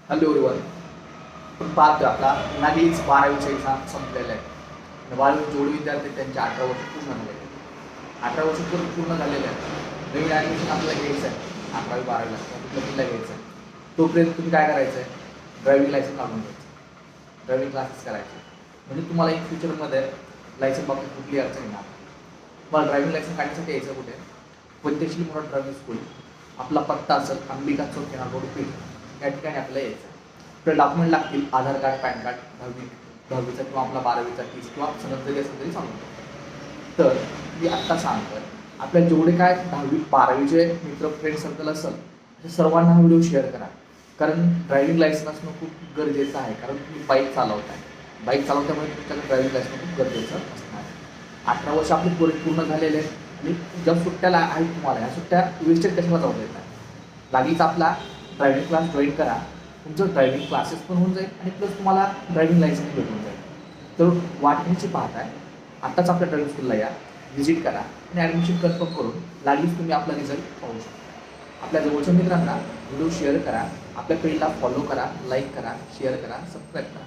Hello everyone. आपण पाहतो आपला नागलीच 12वीचा एक्झाम संपलेला आहे. 12वी जेवढे विद्यार्थी त्यांचे 18 वर्ष पूर्ण झालेले आहेत. 18 वर्ष पूर्ण झालेले आहेत. नवीन ॲडमिशन आपल्याला घ्यायचं आहे 11वी 12वीला कुठल्या घ्यायचं आहे. तोपर्यंत तुम्ही काय करायचं आहे, ड्रायव्हिंग लायसन्स काढून घ्यायचं, ड्रायव्हिंग क्लासेस करायचे. म्हणजे तुम्हाला इन फ्युचरमध्ये लायसन्स बाबतीत कुठली अडचण येणार. तुम्हाला ड्रायव्हिंग लायसन्स काढण्यासाठी यायचं कुठे, पंचशील मोठा ड्रायव्हिंग स्कूल, आपला पत्ता असेल अंबिका चौक केनार रोड पीठ, या ठिकाणी आपल्याला यायचं आहे. आपले डॉक्युमेंट लागतील आधार कार्ड, पॅन कार्ड, दहावीचा किंवा आपला 12वीचा फीस किंवा सनद जरी असेल तरी चालू. तर मी आत्ता सांगतो, आपल्या जेवढे काय 10वी 12वीचे मित्र फ्रेंड सर्कल असेल ते सर्वांना हा व्हिडिओ शेअर करा. कारण ड्रायव्हिंग लायसन्स असणं खूप गरजेचं आहे. कारण तुम्ही बाईक चालवताय, बाईक चालवल्यामुळे तुमच्याकडे ड्रायव्हिंग लायसन्स खूप गरजेचं असणार आहे. 18 वर्ष आपली पूर्ण झालेले आहेत आणि ज्या सुट्ट्याला आहेत तुम्हाला ह्या सुट्ट्या वेस्टेड कशाला जाऊ देत नाही. लागलीच आपला ड्रायव्हिंग क्लास जॉईन करा, तुमचं ड्रायव्हिंग क्लासेस पण होऊन जाईल आणि प्लस तुम्हाला ड्रायव्हिंग लायसन्स भेटून जाईल. तर वाटण्याची पाहत आहे, आत्ताच आपल्या ड्रायव्हिंग स्कूलला या, व्हिजिट करा आणि ॲडमिशन कन्फर्म करून लागलीच तुम्ही आपला रिझल्ट पाहू शकता. आपल्या जवळच्या मित्रांना व्हिडिओ शेअर करा, आपल्या पेजला फॉलो करा, लाईक करा, शेअर करा, सबस्क्राईब करा.